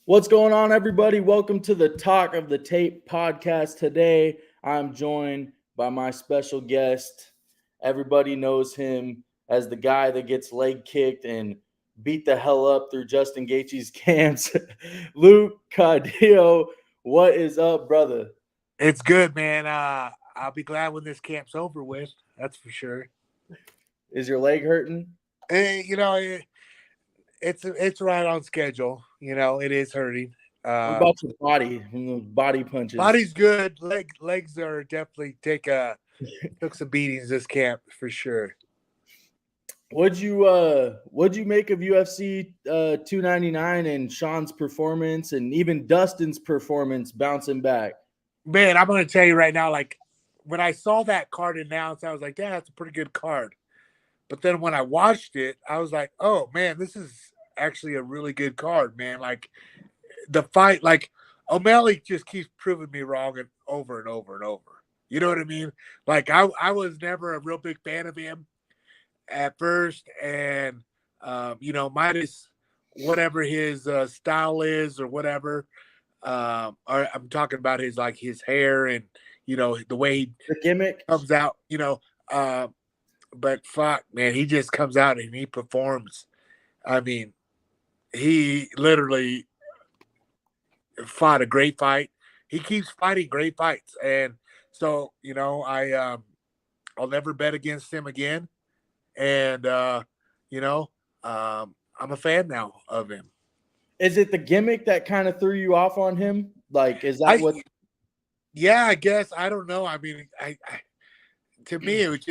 What's going on, everybody? Welcome to the Talk of the Tape podcast. Today, I'm joined by my special guest. Everybody knows him as the guy that gets leg kicked and beat the hell up through Justin Gaethje's camps. Luke Caudillo, what is up, brother? It's good, man. I'll be glad when this camp's over with. That's for sure. Is your leg hurting? Eh, you know, it, it's right on schedule. It is hurting. What Uh, about your body? From those body punches. Body's good. Legs are definitely took some beatings this camp for sure. What'd you make of UFC 299 and Sean's performance and even Dustin's performance bouncing back? Man, I'm gonna tell you right now. Like when I saw that card announced, I was like, "Yeah, that's a pretty good card." But then when I watched it, I was like, "Oh man, this is actually a really good card, man." Like the fight, like O'Malley just keeps proving me wrong and over and over and over. You know what I mean? Like I was never a real big fan of him at first, and minus whatever his style is or whatever. Or I'm talking about his hair and the way he The gimmick. comes out. Uh, but fuck, man, he just comes out and he performs. I mean, he literally fought a great fight. He keeps fighting great fights, and so I'll never bet against him again. And you know, I'm a fan now of him. Is it the gimmick that kind of threw you off on him? Like, is that I what? Yeah, I guess I don't know. I mean, I to me it was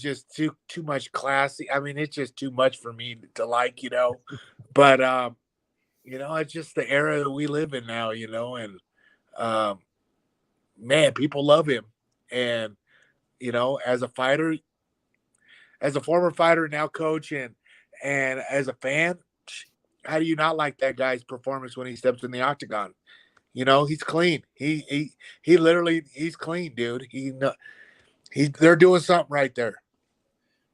just too much classy. I mean, it's just too much for me to like. But it's just the era that we live in now, and um, man, people love him. And as a fighter, as a former fighter, now coach, and as a fan, how do you not like that guy's performance when he steps in the octagon? He's clean. He literally he's clean, dude. They're doing something right there.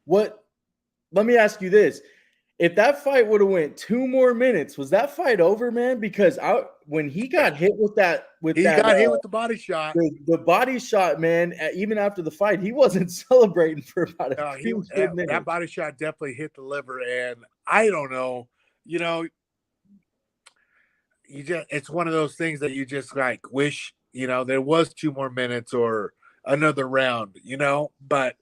What? Let me ask you this: if that fight would have went 2 more minutes, was that fight over, man? Because when he got hit with that He got hit with the body shot. the body shot, man, even after the fight, he wasn't celebrating for about a He few good that minutes. body shot definitely hit the liver, and I don't know. You know, it's one of those things that you just like wish there was 2 more minutes or another round. But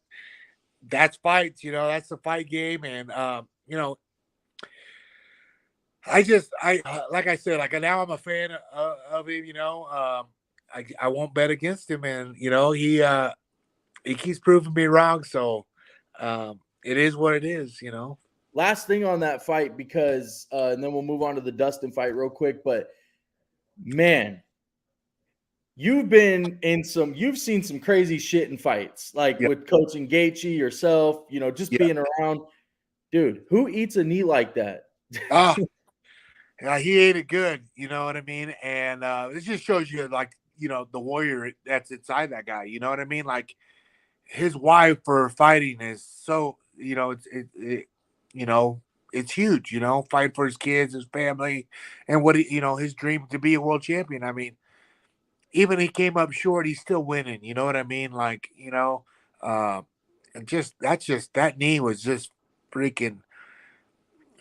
that's fights. That's the fight game, and I like I said, like now I'm a fan of him. I won't bet against him, and he keeps proving me wrong. So it is what it is. Last thing on that fight, because and then we'll move on to the Dustin fight real quick. But man, you've seen some crazy shit in fights, like Yep. with coaching Gaethje, yourself, just Yeah. being around. Dude, who eats a knee like that? Ah, yeah, he ate it good. You know what I mean? And it just shows you, like, the warrior that's inside that guy. You know what I mean? Like his wife for fighting is so, you know, it's huge. Fighting for his kids, his family, and his dream to be a world champion. I mean, even he came up short, he's still winning. You know what I mean? Like, uh, and just that knee was just freaking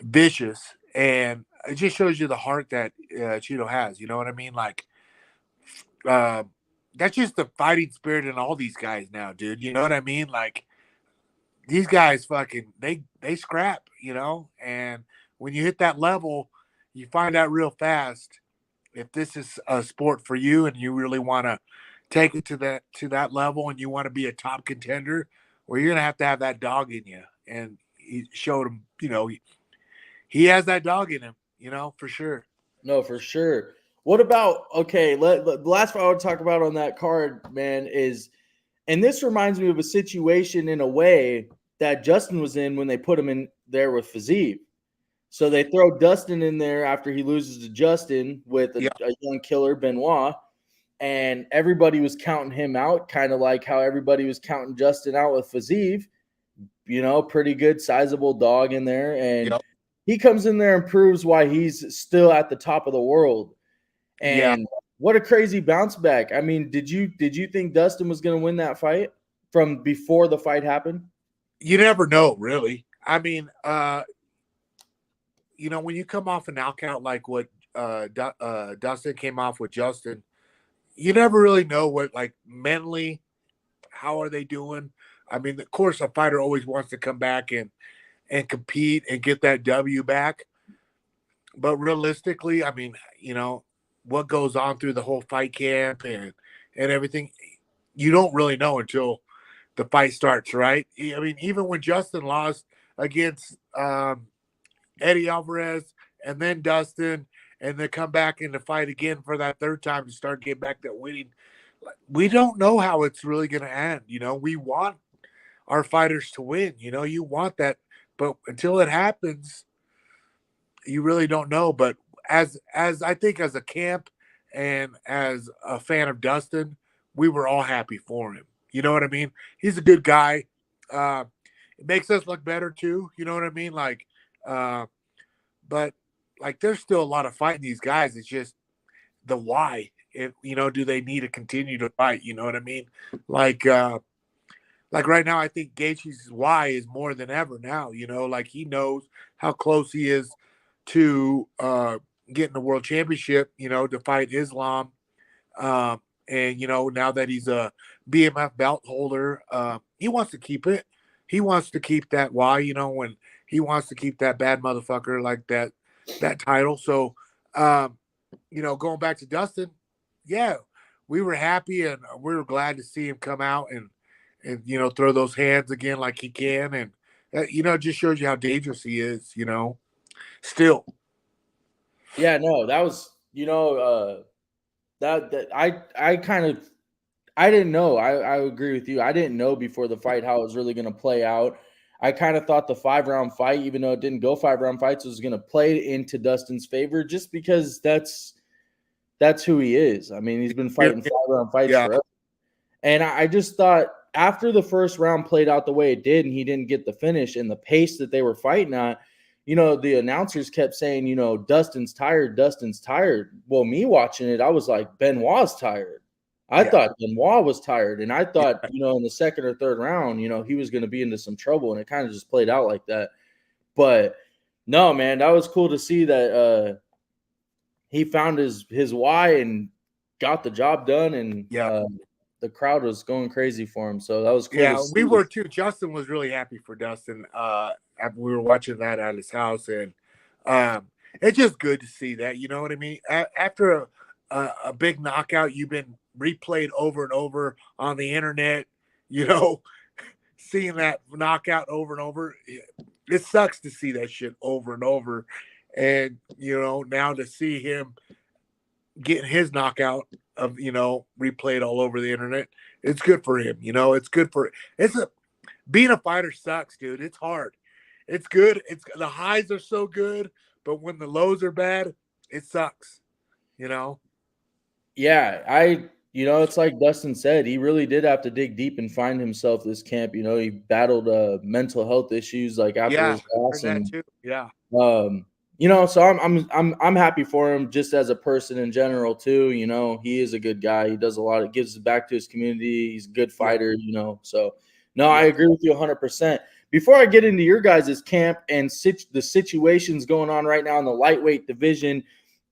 vicious, and it just shows you the heart that Cheeto has. You know what I mean? Like, uh, that's just the fighting spirit in all these guys now, dude. You know what I mean? Like, these guys fucking they scrap, and when you hit that level, you find out real fast if this is a sport for you and you really want to take it to that level and you want to be a top contender, well, you're gonna have that dog in you. And he showed him, he has that dog in him, for sure. No, for sure. What about okay? The last fight I would talk about on that card, man, is and this reminds me of a situation in a way that Justin was in when they put him in there with Fiziev. So they throw Dustin in there after he loses to Justin with Yeah. a young killer, Benoit, and everybody was counting him out, kind of like how everybody was counting Justin out with Fiziev. Pretty good, sizable dog in there. And Yep. he comes in there and proves why he's still at the top of the world. Yeah, And what a crazy bounce back. I mean, did you think Dustin was going to win that fight from before the fight happened? you never know, really. I mean, when you come off a knockout like what Dustin came off with Justin, you never really know what, like, mentally, how are they doing. I mean, of course, a fighter always wants to come back and compete and get that W back. But realistically, I mean, what goes on through the whole fight camp and everything, you don't really know until the fight starts, right? I mean, even when Justin lost against Eddie Alvarez and then Dustin, and then come back in the fight again for that third time to start getting back that winning, we don't know how it's really going to end. We want our fighters to win. You want that, but until it happens, you really don't know. But as I think, as a camp and as a fan of Dustin, we were all happy for him. You know what I mean? He's a good guy. It makes us look better too. You know what I mean? Like, but like, there's still a lot of fighting these guys. It's just the why. Do they need to continue to fight? You know what I mean? Like, right now, I think Gaethje's why is more than ever now. Like, he knows how close he is to getting the world championship. To fight Islam, and now that he's a BMF belt holder, he wants to keep it. He wants to keep that why. When he wants to keep that bad motherfucker like that title. So, going back to Dustin, yeah, we were happy and we were glad to see him come out and throw those hands again like he can, and it just shows you how dangerous he is. Still. Yeah, no, that was that I kind of I didn't know. I agree with you. I didn't know before the fight how it was really going to play out. I kind of thought the 5-round fight, even though it didn't go 5-round fights, was going to play into Dustin's favor just because that's who he is. I mean, he's been fighting 5-round fights Yeah, forever. And I just thought after the first round played out the way it did and he didn't get the finish and the pace that they were fighting at, the announcers kept saying, Dustin's tired, Dustin's tired. Well, me watching it, I was like, Benoit's tired. I yeah, thought Benoit was tired. And I thought, yeah, in the second or third round, he was going to be into some trouble. And it kind of just played out like that. But no, man, that was cool to see that he found his why and got the job done. And yeah. the crowd was going crazy for him. So that was cool to Yeah, we see. were too. Justin was really happy for Dustin. After we were watching that at his house, and it's just good to see that. You know what I mean? After a big knockout, you've been replayed over and over on the internet. You know, seeing that knockout over and over, it sucks to see that shit over and over. And now to see him getting his knockout of replayed all over the internet, it's good for him. It's good for being a fighter sucks, dude. It's hard. It's good. It's the highs are so good, but when the lows are bad, it sucks. You know. Yeah, it's like Dustin said, he really did have to dig deep and find himself this camp. He battled mental health issues like after Yeah, his I heard loss, that and too. Yeah. so I'm happy for him just as a person in general too. He is a good guy. He does a lot. Of gives back to his community. He's a good Yeah. fighter. So no, I Yeah. agree with you 100%. Before I get into your guys' camp and the situations going on right now in the lightweight division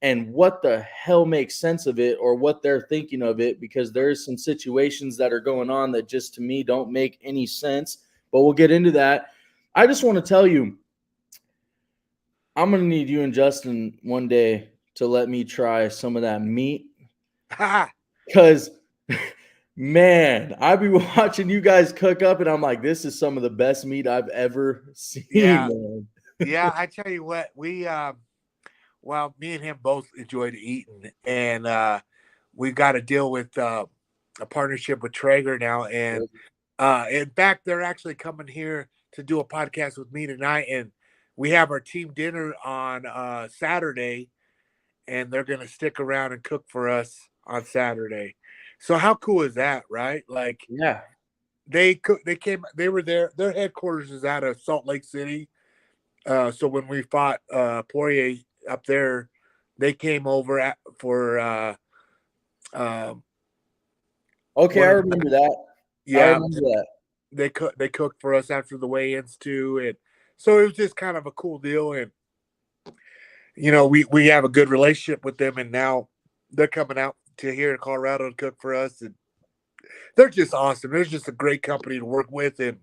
and what the hell makes sense of it or what they're thinking of it, because there's some situations that are going on that just to me don't make any sense. But we'll get into that. I just want to tell you, I'm gonna need you and Justin one day to let me try some of that meat because, man, I be watching you guys cook up and I'm like, this is some of the best meat I've ever seen, Yeah. man. Yeah. I tell you what, well, me and him both enjoyed eating, and we've got to deal with a partnership with Traeger now, and in fact, they're actually coming here to do a podcast with me tonight, and we have our team dinner on Saturday, and they're going to stick around and cook for us on Saturday. So how cool is that, right? Like, Yeah, they were there. Their headquarters is out of Salt Lake City, So when we fought Poirier up there, they came over for um, Okay, one I of the remember that. I yeah, remember that. they cooked for us after the weigh-ins too, and so it was just kind of a cool deal. And we have a good relationship with them, and now they're coming out to here in Colorado to cook for us, and they're just awesome. They're just a great company to work with, and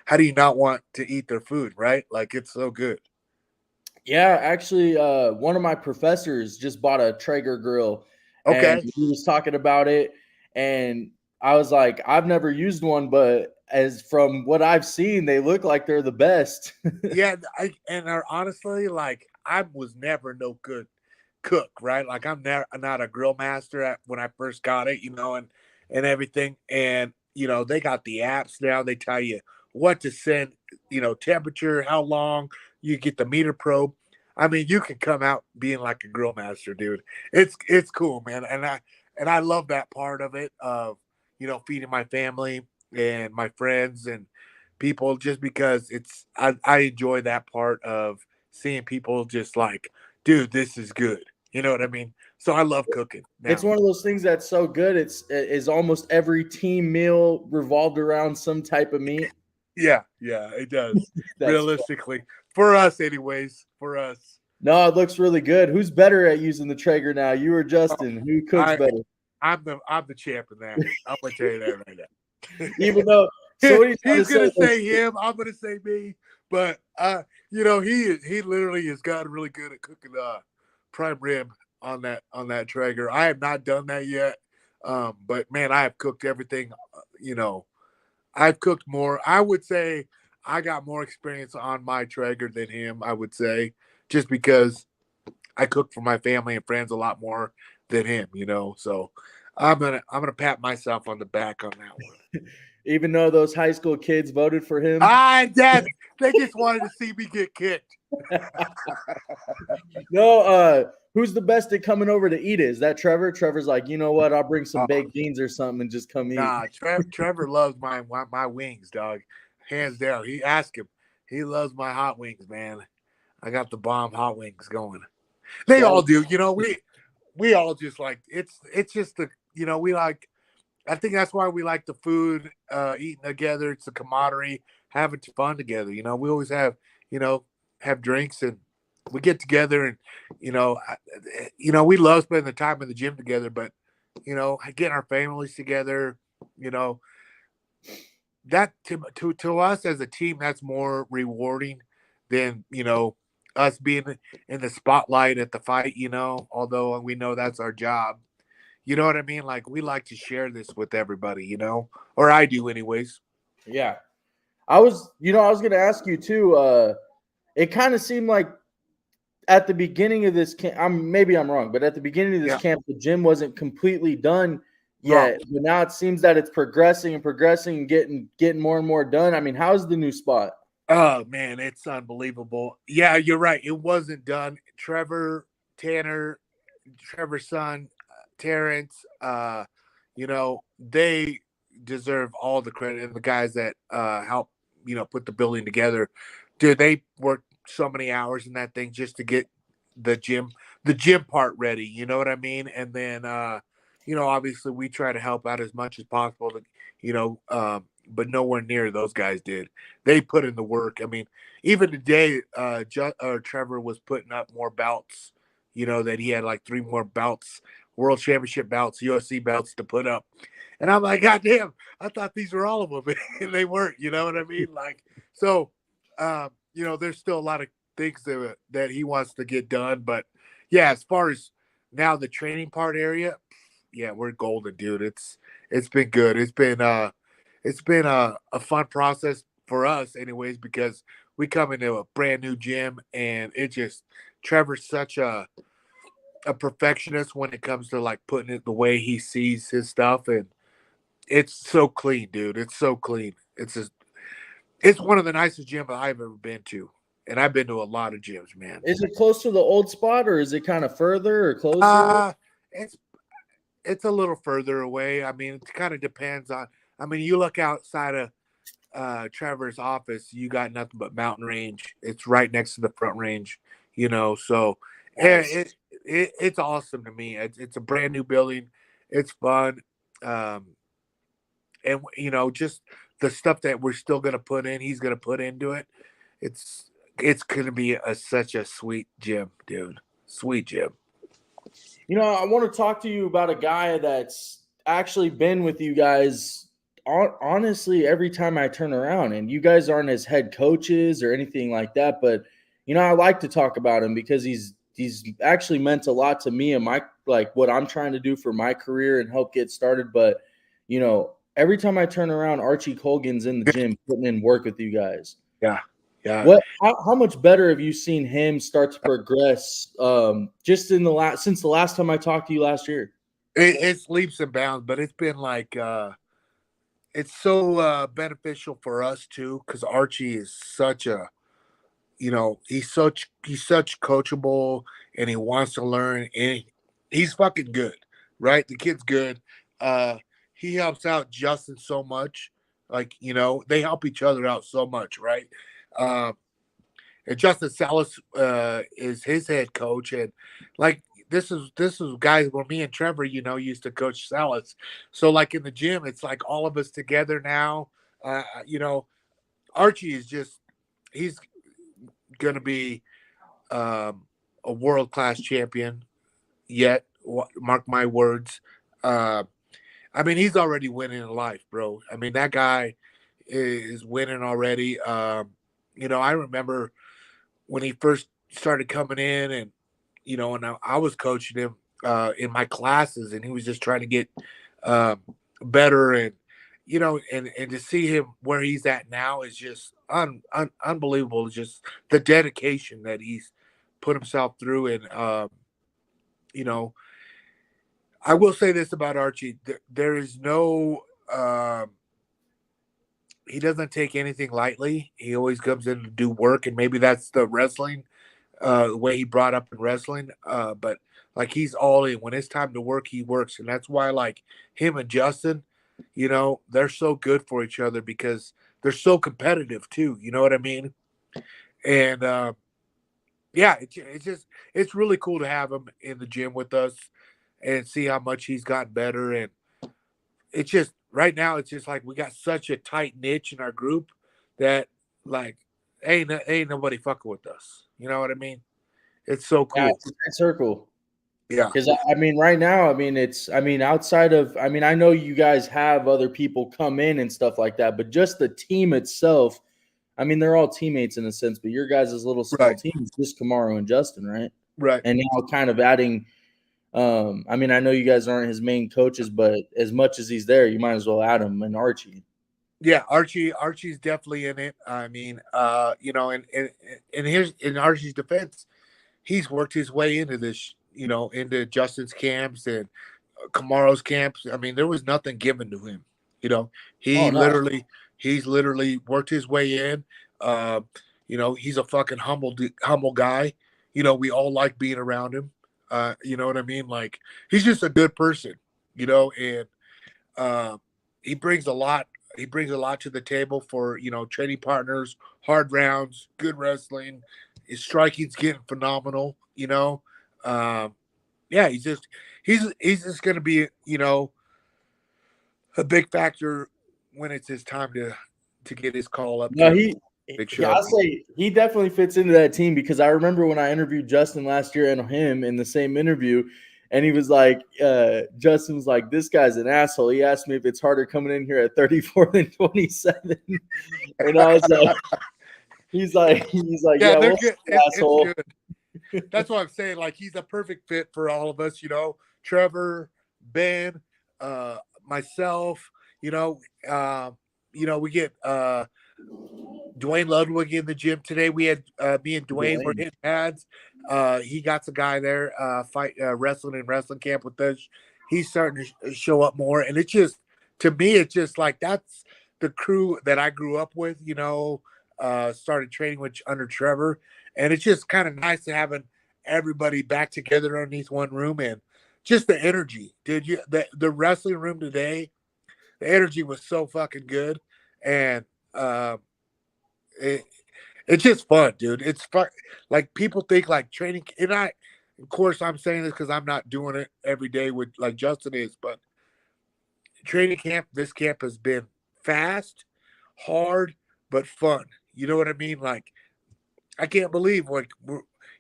how do you not want to eat their food, right? Like it's so good. Yeah, actually, one of my professors just bought a Traeger grill, and Okay. he was talking about it, and I was like, I've never used one, but as from what I've seen, they look like they're the best. Yeah, honestly, like I was never no good cook, right? Like I'm never not a grill master when I first got it, and everything. And they got the apps now. They tell you what to send, temperature, how long. You get the meter probe. I mean, you can come out being like a grill master, dude. It's cool, man. And I love that part of it of feeding my family and my friends and people just because I enjoy that part of seeing people just like, dude, this is good. You know what I mean? So I love cooking It's now. one of those things that's so good. It is almost every team meal revolved around some type of meat. Yeah, yeah, it does. That's Realistically, for us, anyways, for us. No, it looks really good. Who's better at using the Traeger now? You or Oh, Justin? Who cooks I better? I'm the champ in that. I'm gonna tell you that right Even now. though, so what are you trying to He's say? gonna say him. I'm gonna say me. But he literally has gotten really good at cooking prime rib on that Traeger. I have not done that yet. But man, I have cooked everything. I've cooked more. I would say I got more experience on my Traeger than him. I would say just because I cook for my family and friends a lot more than him. So I'm gonna pat myself on the back on that one. Even though those high school kids voted for him? Dad, they just wanted to see me get kicked. No, who's the best at coming over to eat it? Is that Trevor? Trevor's like, you know what? I'll bring some Uh, baked beans or something and just come eat. nah, Trevor loves my wings, dog. Hands down. He asked him. He loves my hot wings, man. I got the bomb hot wings going. They all That, do. We all just like it's just we like I think that's why we like the food, eating together. It's a camaraderie, having fun together. We always you know, have drinks and we get together and, we love spending the time in the gym together, but, getting our families together, you know, that to us as a team, that's more rewarding than, us being in the spotlight at the fight, although we know that's our job. You know what I mean? Like we like to share this with everybody, or I do anyways. yeah. I was going to ask you too. It kind of seemed like at the beginning of this camp, maybe I'm wrong, but at the beginning of this Yeah. camp, the gym wasn't completely done No. yet. But now it seems that it's progressing and progressing and getting more and more done. I mean, how's the new spot? Oh man, it's unbelievable. Yeah, you're right. It wasn't done. Tanner, Trevor's son, Terrence, they deserve all the credit. And the guys that help, put the building together. Dude, they worked so many hours in that thing just to get the gym part ready. You know what I mean? And then obviously we try to help out as much as possible to, but nowhere near those guys did. They put in the work. I mean, even today, Trevor was putting up more belts. That he had like 3 more belts, world championship belts, UFC belts to put up. And I'm like, God damn, I thought these were all of them, and they weren't. You know what I mean? Like, so, there's still a lot of things that he wants to get done. But yeah, as far as now the training part area, yeah, we're golden, dude. It's been good. It's been a fun process for us, anyways, because we come into a brand new gym, and Trevor's such a perfectionist when it comes to like putting it the way he sees his stuff, and it's so clean, dude. It's so clean. It's one of the nicest gyms I've ever been to, and I've been to a lot of gyms, man. Is it close to the old spot or is it kind of further or closer? Uh it's it's a little further away. I mean, it kind of depends on. I mean, you look outside of Trevor's office, you got nothing but mountain range. It's right next to the front range, So Nice. it's awesome to me. It's a brand new building. It's fun, um, and just the stuff that we're still gonna put in. He's gonna put into it. It's it's gonna be such a sweet gym, dude. Sweet gym. I want to talk to you about a guy that's actually been with you guys honestly every time I turn around, and you guys aren't his head coaches or anything like that, but I like to talk about him because he's actually meant a lot to me and my like what I'm trying to do for my career and help get started. But every time I turn around, Archie Colgan's in the gym putting in work with you guys. Yeah, yeah. How much better have you seen him start to progress just in since the last time I talked to you last year? It's leaps and bounds, but it's been like it's so beneficial for us too, because Archie is such a he's such coachable, and he wants to learn, and he's fucking good, right? The kid's good. Uh he helps out Justin so much. Like, they help each other out so much, right? Um and Justin Salas is his head coach, and like this is guys where me and Trevor, used to coach Salas. So like in the gym, it's like all of us together now. You know, Archie is just he's gonna be a world class champion. Yet, mark my words. Uh, I mean, he's already winning in life, bro. I mean, that guy is winning already. I remember when he first started coming in, and I was coaching him in my classes, and he was just trying to get um, better, and and to see him where he's at now is just unbelievable. Just the dedication that he's put himself through, and you know, I will say this about Archie: there is no. He doesn't take anything lightly. He always comes in to do work, and maybe that's the wrestling the way he brought up in wrestling. But like he's all in. When it's time to work, he works, and that's why like him and Justin, they're so good for each other because they're so competitive too. You know what I mean? And yeah, it's really cool to have him in the gym with us and see how much he's gotten better. And it's just right now, it's just like we got such a tight niche in our group that like ain't nobody fucking with us. You know what I mean? It's so Yeah, cool. it's a great circle. Yeah. Because I mean, right now, outside of, I know you guys have other people come in and stuff like that, but just the team itself, they're all teammates in a sense, but your guys' little small Right. team is just Kamaro and Justin, right? Right. And now kind of adding, I know you guys aren't his main coaches, but as much as he's there, you might as well add him and Archie. Yeah, Archie's definitely in it. I mean, and here's in Archie's defense, he's worked his way into this, into Justin's camps and Kamaro's camps. I mean, there was nothing given to him. You know, Oh he no. literally he's literally worked his way in. Uh, he's a fucking humble guy. We all like being around him. You know what I mean? Like he's just a good person, and uh, he brings a lot. He brings a lot to the table for training partners, hard rounds, good wrestling. His striking's getting phenomenal. Yeah, he's just going to be a big factor when it's his time to get his call up No, to big yeah, show. I'll say he definitely fits into that team because I remember when I interviewed Justin last year and him in the same interview, and he was like, Justin was like, this guy's an asshole. He asked me if it's harder coming in here at 34 than 27. And I was like, he's like, Yeah, yeah, they're well, good. It's asshole. good. That's what I'm saying. Like he's a perfect fit for all of us. Trevor, Ben, myself. You know, uh, we get Dwayne Ludwig in the gym today. We had me and Dwayne were Dwayne. hitting pads. He got the guy there fight wrestling in wrestling camp with us. He's starting to show up more, and it's just to me, it's just like that's the crew that I grew up with. Started training with under Trevor, and it's just kind of nice to having everybody back together underneath one room and just the energy, dude. The wrestling room today, the energy was so fucking good, and Um, it, it's just fun, dude. It's fun. Like people think like training, and of course, I'm saying this because I'm not doing it every day with like Justin is, but training camp, this camp has been fast, hard, but fun. You know what I mean? Like I can't believe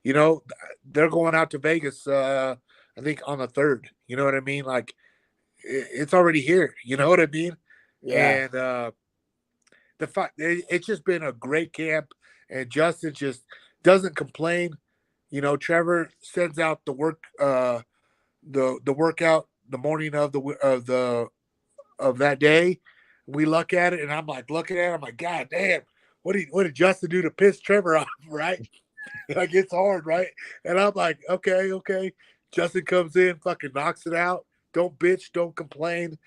you know, they're going out to Vegas. I think on the 3rd. You know what I mean? Like it's already here. You know what I mean? Yeah. And it's just been a great camp, and Justin just doesn't complain. You know, Trevor sends out the the workout the morning of that day. We look at it, and I'm like looking at it. I'm like, God damn, what did Justin do to piss Trevor off? Right? Like it's hard, right? And I'm like, okay, okay. Justin comes in, fucking knocks it out. Don't bitch, don't complain.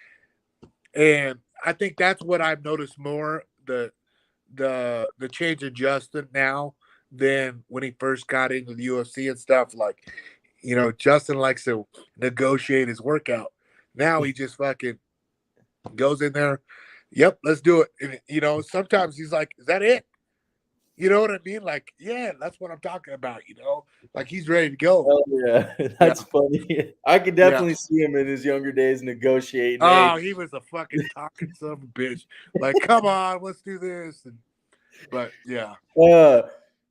And I think that's what I've noticed more the change in Justin now than when he first got into the UFC and stuff. Like, you know, Justin likes to negotiate his workout. Now he just fucking goes in there. Yep, let's do it. And you know, sometimes he's like, "Is that it?" You know what I mean? Like, yeah, that's what I'm talking about. You know, like he's ready to go. Oh yeah, Yeah, that's funny. I could yeah. definitely see him in his younger days negotiating. Hey, Oh, he was a fucking talking son of a bitch. Like, come on, let's do this. But yeah, uh,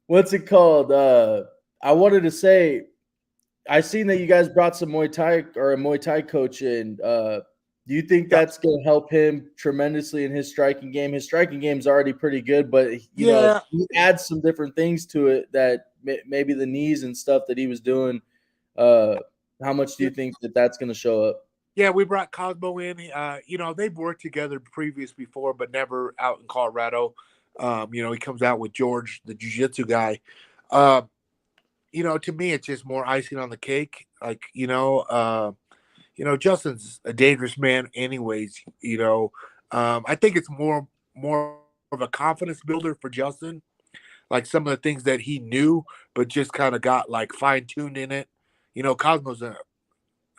what's it called? I wanted to say, I seen that you guys brought some Muay Thai or a Muay Thai coach in. Do you think yeah, that's going to help him tremendously in his striking game? His striking game's already pretty good, but you know, if yeah. he adds some different things to it that maybe the knees and stuff that he was doing. Uh, how much do Yeah, you think that that's going to show up? yeah, we brought Cosmo in. You know, they've worked together previous before, but never out in Colorado. You know, he comes out with George, the jiu-jitsu guy. Um, you know, to me, it's just more icing on the cake. Like, you know, Justin's a dangerous man, anyways. You know, I think it's more of a confidence builder for Justin. Like some of the things that he knew, but just kind of got like fine tuned in it. You know, Cosmo's an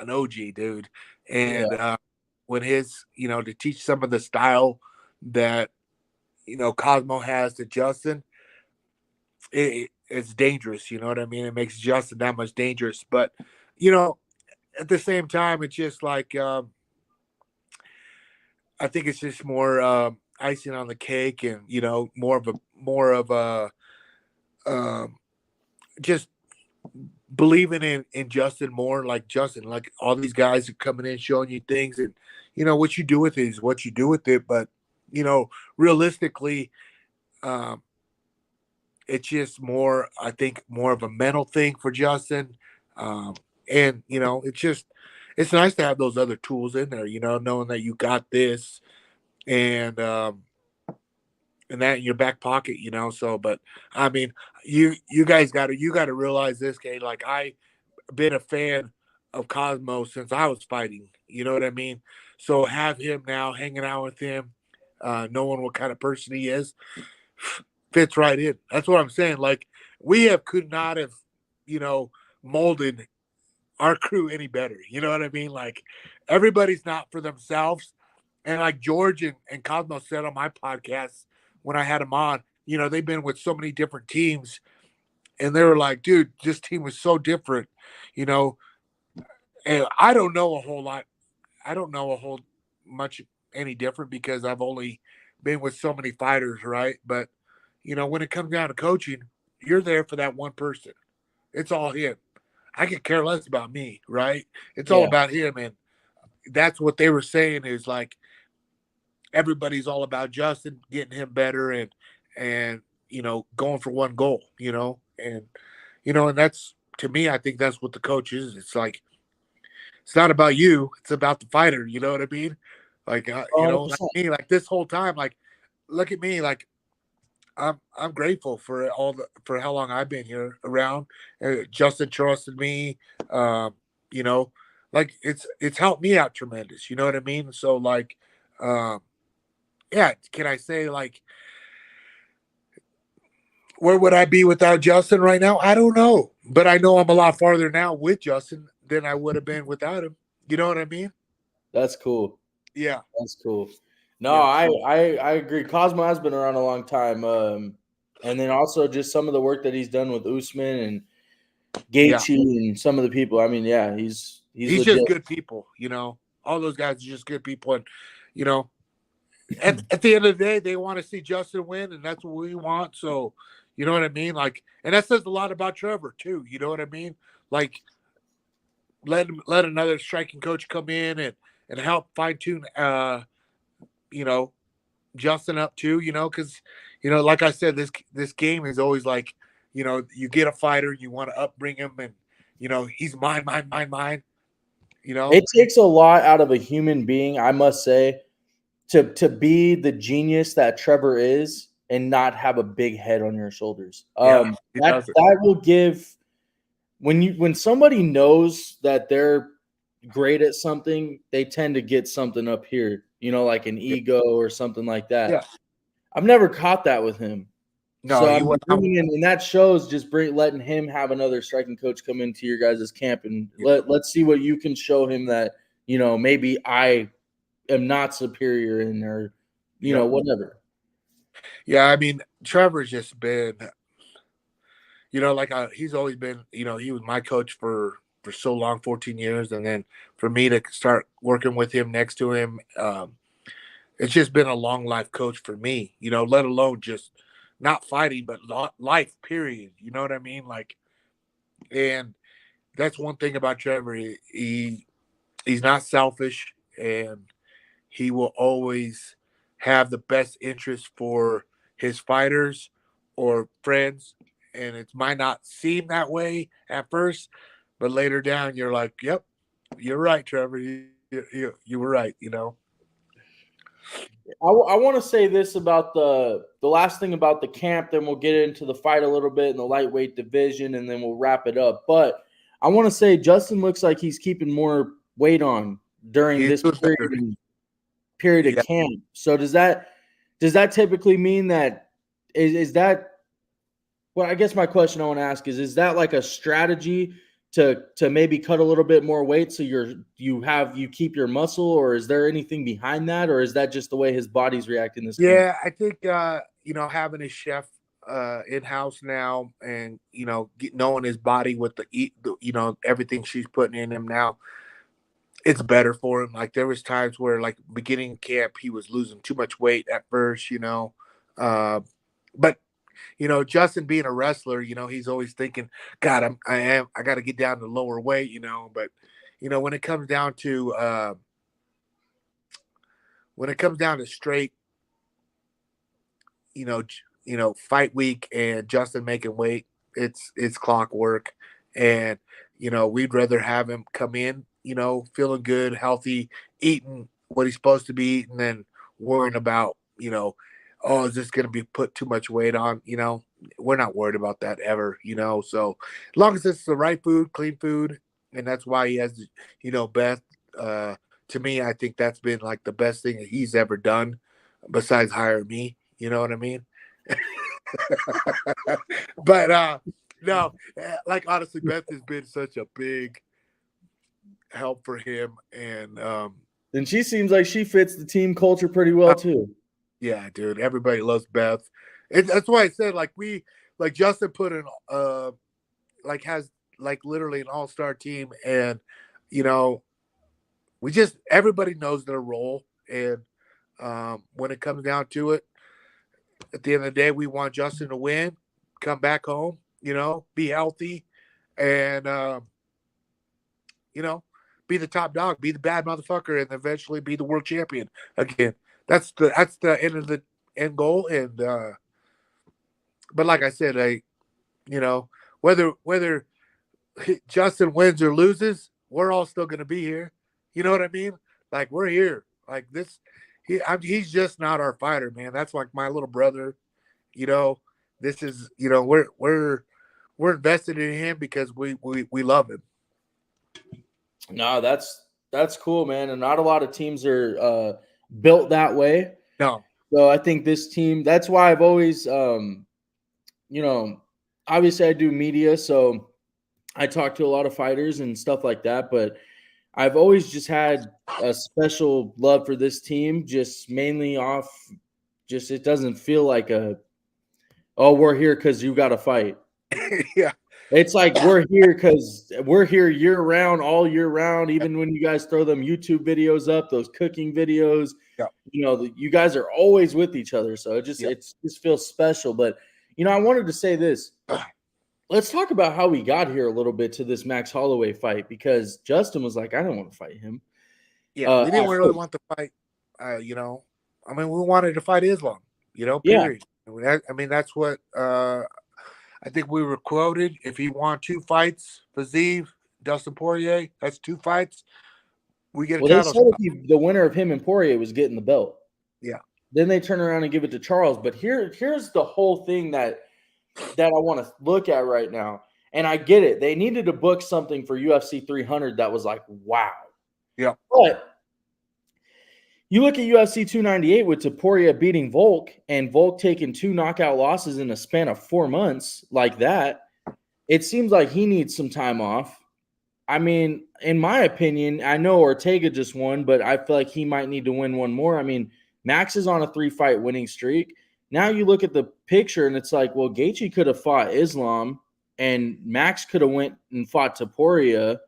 OG dude, Yeah, and when you know, to teach some of the style that you know Cosmo has to Justin, it's dangerous. You know what I mean? It makes Justin that much dangerous. But you know, at the same time, it's just like I think it's just more icing on the cake, and you know, more of a um, just believing in Justin more. Like Justin, like all these guys are coming in showing you things, and you know what you do with it is what you do with it. But you know, realistically, um, it's just more. I think more of a mental thing for Justin, and you know, it's nice to have those other tools in there. You know, knowing that you got this and and that in your back pocket. You know, so but I mean, you guys got to realize this, Kate. Like I been a fan of Cosmo since I was fighting. You know what I mean? So have him now hanging out with him, knowing what kind of person he is, fits right in. That's what I'm saying. Like could not have, you know, molded our crew any better. You know what I mean? Like everybody's not for themselves. And like George and Cosmo said on my podcast when I had him on, you know, they've been with so many different teams and they were like, dude, this team was so different, you know, and I don't know a whole lot. I don't know a whole much any different because I've only been with so many fighters, right? But you know, when it comes down to coaching, you're there for that one person. It's all him. I could care less about me, right? It's all yeah, about him, and that's what they were saying is like everybody's all about Justin getting him better and you know going for one goal, you know, and that's to me, I think that's what the coach is. It's like it's not about you. It's about the fighter. You know what I mean? Like, you know, like 100%. me, like this whole time, like, look at me, like I'm grateful for for how long I've been here around. Justin trusted me. You know, like it's helped me out tremendous. You know what I mean? So like, um, yeah. Can I say like where would I be without Justin right now? I don't know, but I know I'm a lot farther now with Justin than I would have been without him. You know what I mean? That's cool. Yeah. That's cool. No, Yeah, I agree. Cosmo has been around a long time. And then also just some of the work that he's done with Usman and yeah. Gaethje and some of the people. I mean, yeah, he's He's legit. just good people, you know. All those guys are just good people, and you know, at the end of the day, they want to see Justin win, and that's what we want. So, you know what I mean? Like, and that says a lot about Trevor too. You know what I mean? Like, let another striking coach come in and help fine tune, you know, Justin up too. You know, because you know, like I said, this game is always like, you know, you get a fighter, you want to upbring him, and you know, he's mine, mine, mine, mine. You know, It takes a lot out of a human being, I must say, to be the genius that Trevor is and not have a big head on your shoulders. yeah, he does it. That will give when somebody knows that they're great at something, they tend to get something up here, like an Yeah, ego or something like that. yeah. I've never caught that with him. No, So he I'm went out. bringing in, and that shows just letting him have another striking coach come into your guys' camp, and Yeah, let's see what you can show him that maybe I am not superior in, or yep. whatever. Yeah, I mean, Trevor's just been, you know, like he's always been, you know, he was my coach for so long, 14 years, and then for me to start working with him next to him, it's just been a long life coach for me. You know, let alone just not fighting, but life. Period. You know what I mean? Like, and that's one thing about Trevor. He's not selfish, and he will always have the best interest for his fighters or friends. And it might not seem that way at first, but later down, you're like, "Yep, you're right, Trevor. You were right." You know. I want to say this about the last thing about the camp, then we'll get into the fight a little bit in the lightweight division, and then we'll wrap it up. But I want to say Justin looks like he's keeping more weight on during He's this doing better. period of Yeah, camp. So does that typically mean that is that well, I guess my question I want to ask is that like a strategy to maybe cut a little bit more weight so you keep your muscle, or is there anything behind that, or is that just the way his body's reacting this camp? yeah. I think you know, having his chef in house now, and you know, knowing his body with you know, everything she's putting in him now, it's better for him. Like there was times where, like beginning camp, he was losing too much weight at first, you know. But you know, Justin being a wrestler, you know, he's always thinking, God, I got to get down to lower weight, you know. But you know, when it comes down to straight, you know, fight week and Justin making weight, it's clockwork, and you know, we'd rather have him come in, you know, feeling good, healthy, eating what he's supposed to be eating, than worrying about, you know, oh, is this going to be put too much weight on? You know, we're not worried about that ever, you know. So as long as it's the right food, clean food, and that's why he has, you know, Beth. Uh, to me, I think that's been like the best thing that he's ever done, besides hire me. You know what I mean? But no, like honestly, Beth has been such a big help for him, and Then she seems like she fits the team culture pretty well too. yeah, dude, everybody loves Beth. That's why I said like Justin put in like has like literally an all-star team, and you know, we just everybody knows their role, and when it comes down to it, at the end of the day, we want Justin to win, come back home, you know, be healthy, and you know, be the top dog, be the bad motherfucker, and eventually be the world champion again. That's the end of the end goal. And but like I said, you know, whether Justin wins or loses, we're all still gonna be here. You know what I mean? Like we're here. Like this, he's just not our fighter, man. That's like my little brother. You know, this is, you know, we're invested in him because we love him. No, that's cool, man. And not a lot of teams are built that way. No, So I think this team. That's why I've always, you know, obviously I do media, so I talk to a lot of fighters and stuff like that. But I've always just had a special love for this team, just mainly off just it doesn't feel like oh, we're here because you got to fight. Yeah. It's like we're here because we're here year round, all year round. Even when you guys throw them YouTube videos up, those cooking videos, Yeah. you guys are always with each other. So it just feels special. But I wanted to say this. Let's talk about how we got here a little bit to this Max Holloway fight, because Justin was like, I don't want to fight him. Yeah, we didn't really want to fight. I mean, we wanted to fight Islam. Period. That's what I think we were quoted. If he won 2 fights, Fiziev, Dustin Poirier, that's 2 fights. We get a Well, they title said shot. the winner of him and Poirier was getting the belt. Yeah. Then they turn around and give it to Charles. But here's the whole thing that I want to look at right now. And I get it. They needed to book something for UFC 300 that was like, wow. Yeah. But you look at UFC 298 with Topuria beating Volk and Volk taking 2 knockout losses in a span of 4 months like that. It seems like he needs some time off. I mean, in my opinion, I know Ortega just won, but I feel like he might need to win one more. I mean, Max is on a 3-fight winning streak. Now you look at the picture and it's like, well, Gaethje could have fought Islam and Max could have went and fought Topuria,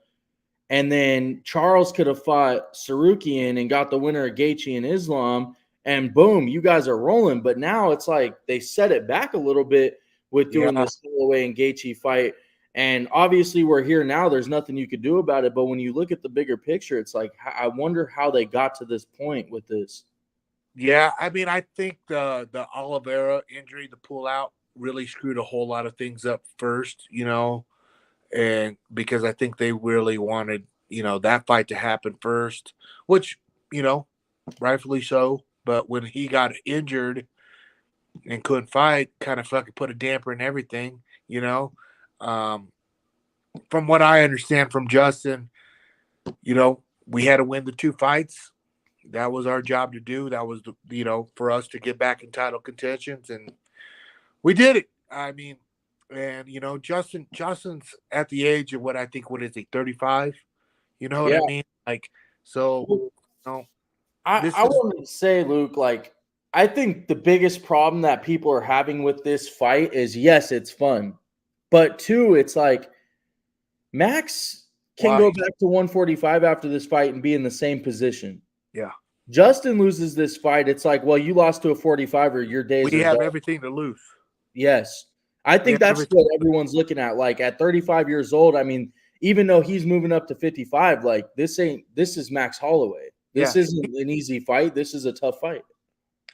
and then Charles could have fought Sarukian and got the winner of Gaethje and Islam, and boom, you guys are rolling. But now it's like they set it back a little bit with doing this Holloway and Gaethje fight. And obviously we're here now. There's nothing you could do about it. But when you look at the bigger picture, it's like, I wonder how they got to this point with this. Yeah, I mean, I think the Oliveira injury, the pullout, really screwed a whole lot of things up first, and because I think they really wanted, that fight to happen first, which, rightfully so. But when he got injured and couldn't fight, kind of fucking put a damper in everything, From what I understand from Justin, we had to win the 2 fights. That was our job to do. That was, for us to get back in title contentions, and we did it. I mean, and Justin's at the age of what is he, 35? You know what I mean? Like, so, I want to say, Luke, like, I think the biggest problem that people are having with this fight is, yes, it's fun, but 2, it's like Max can go back to 145 after this fight and be in the same position. Yeah. Justin loses this fight. It's like, well, you lost to a 45er. Your days we are have done. Everything to lose. Yes. I think that's what everyone's looking at. Like, at 35 years old, I mean, even though he's moving up to 55, like, this is Max Holloway. This isn't an easy fight. This is a tough fight.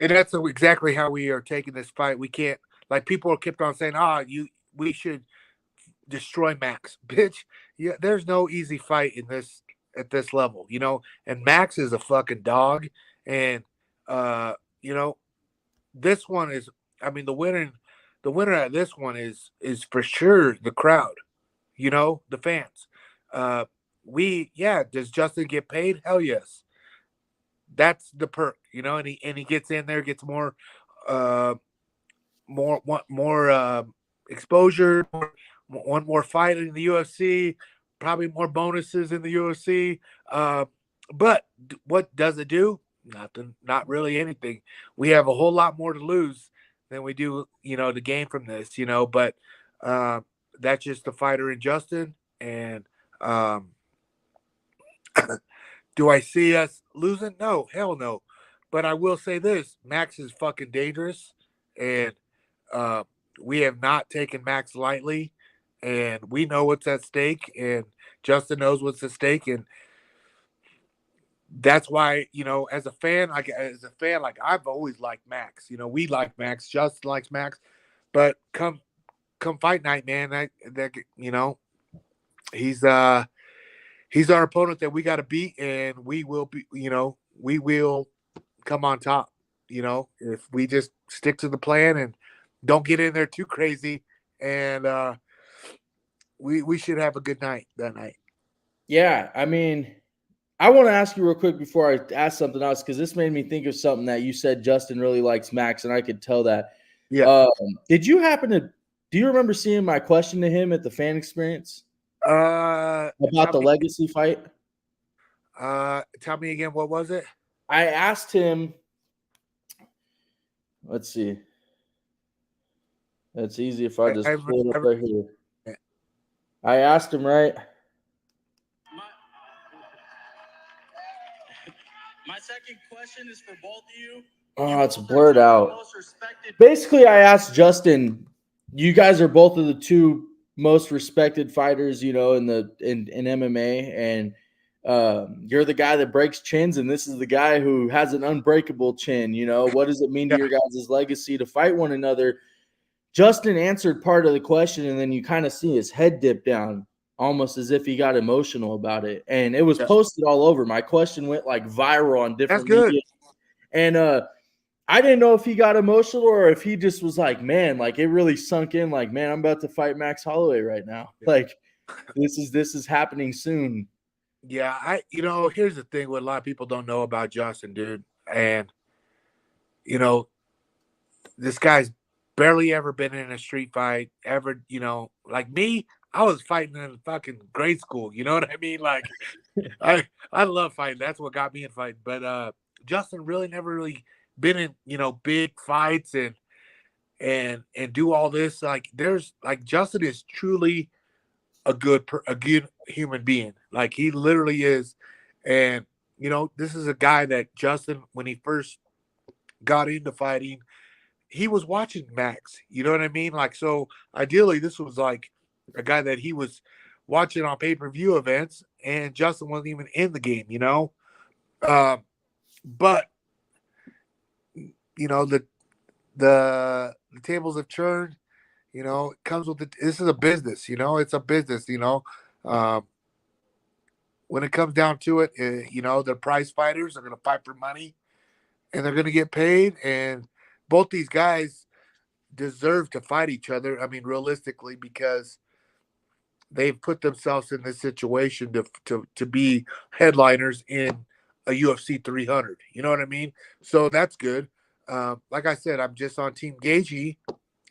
And that's exactly how we are taking this fight. We can't, like, people kept on saying, we should destroy Max. Bitch, yeah, there's no easy fight at this level, and Max is a fucking dog. And this one is, I mean, the winner of this one is for sure the crowd, the fans. Does Justin get paid? Hell yes. That's the perk, and he gets in there, gets more exposure, one more fight in the UFC, probably more bonuses in the UFC. But what does it do? Nothing, not really anything. We have a whole lot more to lose than we do, to gain from this, but that's just the fighter in Justin. And do I see us losing? No, hell no. But I will say this, Max is fucking dangerous, and we have not taken Max lightly, and we know what's at stake, and Justin knows what's at stake, and that's why, as a fan, like I've always liked Max. We like Max, Justin likes Max, but come fight night, man, he's our opponent that we got to beat, and we will be, we will come on top, if we just stick to the plan and don't get in there too crazy, and we should have a good night that night. Yeah, I mean, I want to ask you real quick before I ask something else, because this made me think of something that you said. Justin really likes Max, and I could tell that. Yeah. Do you remember seeing my question to him at the fan experience? About the legacy fight? Tell me again, what was it? I asked him. Let's see. It's easy if I I, just I, pull it up I, right here. I asked him, right? My second question is for both of you. Oh, it's blurred out. Basically, I asked Justin, you guys are both of the two most respected fighters, in MMA, and you're the guy that breaks chins, and this is the guy who has an unbreakable chin. What does it mean to yeah, your guys' legacy to fight one another? Justin answered part of the question, and then you kind of see his head dip down, almost as if he got emotional about it. And it was yeah. posted all over. My question went like viral on That's different good. media. And I didn't know if he got emotional or if he just was like, man, like it really sunk in, like, man, I'm about to fight Max Holloway right now. Yeah. Like this is happening soon. Yeah, here's the thing: what a lot of people don't know about Justin, dude, and you know, this guy's barely ever been in a street fight ever. Like me, I was fighting in fucking grade school. You know what I mean? Like, I love fighting. That's what got me in fighting. But Justin really never really been in big fights and do all this. Like, there's like Justin is truly a good human being. Like he literally is, and this is a guy that Justin, when he first got into fighting, he was watching Max. You know what I mean? Like, so ideally, this was like a guy that he was watching on pay-per-view events, and Justin wasn't even in the game. Um, but the tables have turned. It comes with this is a business. It's a business. Um, when it comes down to it, the prize fighters are going to fight for money, and they're going to get paid. And both these guys deserve to fight each other. I mean, realistically, because they've put themselves in this situation to be headliners in a UFC 300. You know what I mean? So that's good. Like I said, I'm just on Team Gagey,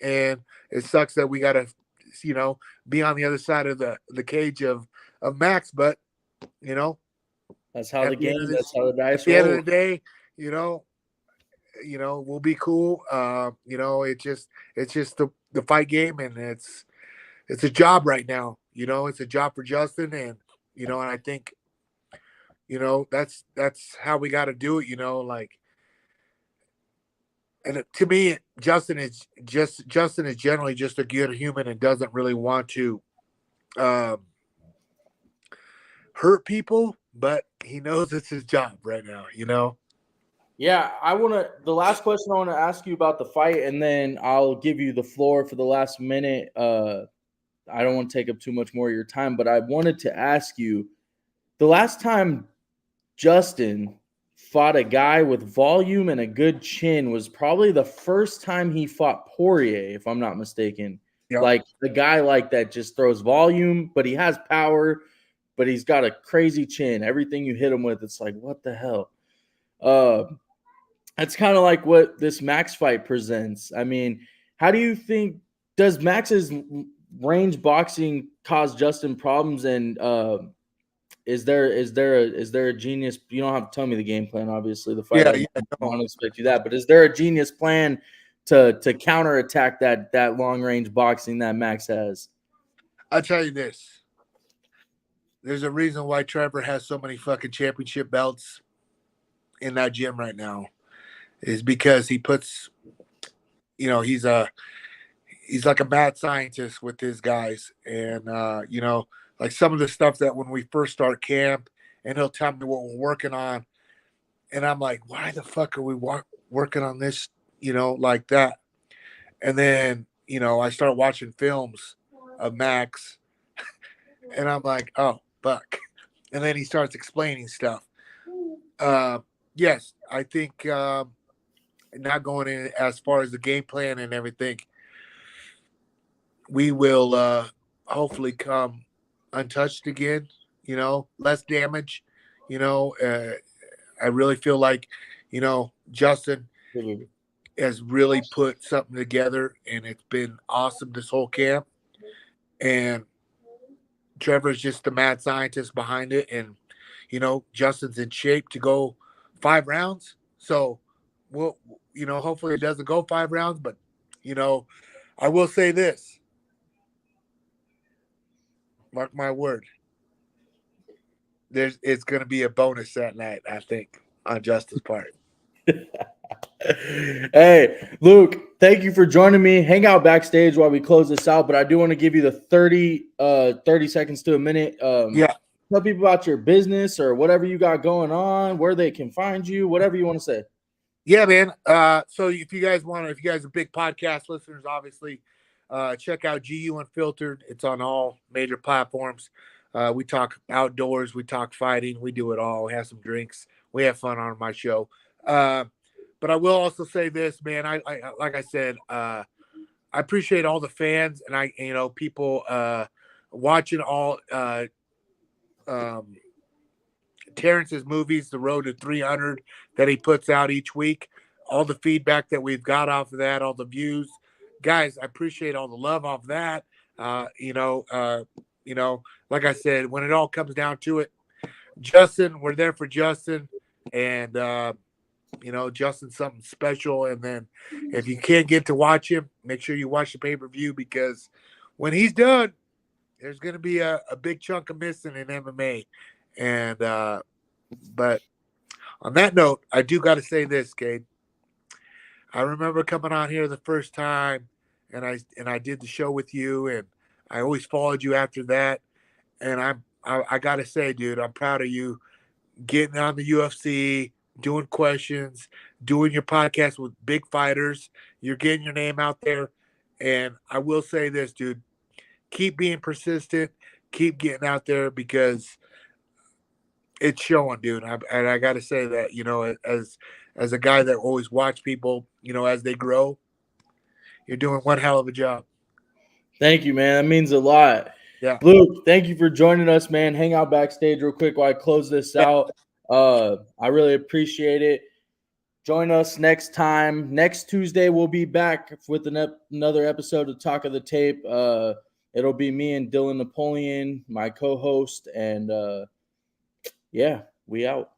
and it sucks that we got to, be on the other side of the cage of Max. But you know, That's how the at the end game, of that's this, how the at dice the end of roll. the day, we'll be cool. It's just the fight game, and it's a job right now. It's a job for Justin, and I think that's how we got to do it. Like, and to me, Justin is generally just a good human and doesn't really want to um, hurt people, but he knows it's his job right now. Yeah, the last question I want to ask you about the fight, and then I'll give you the floor for the last minute. I don't want to take up too much more of your time, but I wanted to ask you the last time Justin fought a guy with volume and a good chin was probably the first time he fought Poirier, if I'm not mistaken. Yep. Like the guy like that just throws volume, but he has power, but he's got a crazy chin. Everything you hit him with, it's like, what the hell? Uh, that's kind of like what this Max fight presents. I mean, how do you think does Max's range boxing cause Justin problems? And is there a genius? You don't have to tell me the game plan. Obviously, the fight. Yeah, I yeah, no. don't expect you that. But is there a genius plan to counterattack that long range boxing that Max has? I'll tell you this. There's a reason why Trevor has so many fucking championship belts in that gym right now. Is because he puts, he's like a mad scientist with his guys, and like some of the stuff that when we first start camp, and he'll tell me what we're working on, and I'm like, why the fuck are we working on this, like that, and then I start watching films of Max, and I'm like, oh fuck, and then he starts explaining stuff. Uh, yes, I think not going in as far as the game plan and everything, we will hopefully come untouched again, less damage. I really feel like, Justin has really put something together, and it's been awesome this whole camp. And Trevor's just the mad scientist behind it. And, Justin's in shape to go 5 rounds. So we'll, hopefully it doesn't go 5 rounds, but, I will say this. Mark my word. It's going to be a bonus that night, I think, on Justin's part. Hey, Luke, thank you for joining me. Hang out backstage while we close this out, but I do want to give you the 30 seconds to a minute. Yeah. Tell people about your business or whatever you got going on, where they can find you, whatever you want to say. Yeah, man. So if you guys are big podcast listeners, obviously, check out GU Unfiltered. It's on all major platforms. We talk outdoors, we talk fighting, we do it all. We have some drinks, we have fun on my show. But I will also say this, man. I like I said, I appreciate all the fans and people watching all Terrence's movies, The Road to 300, that he puts out each week. All the feedback that we've got off of that, all the views, guys. I appreciate all the love off that. Like I said, when it all comes down to it, Justin, we're there for Justin, and Justin's something special. And then if you can't get to watch him, make sure you watch the pay-per-view, because when he's done, there's going to be a big chunk of missing in MMA. And but on that note, I do got to say this, Cade. I remember coming on here the first time, and I did the show with you, and I always followed you after that. And I got to say, dude, I'm proud of you getting on the UFC, doing questions, doing your podcast with big fighters. You're getting your name out there. And I will say this, dude, keep being persistent, keep getting out there, because it's showing, dude. And I got to say that, as a guy that always watch people, as they grow, you're doing one hell of a job. Thank you, man. That means a lot. Yeah. Luke, thank you for joining us, man. Hang out backstage real quick while I close this out. I really appreciate it. Join us next time. Next Tuesday, we'll be back with another episode of Talk of the Tape. It'll be me and Dylan Napoleon, my co-host, and yeah, we out.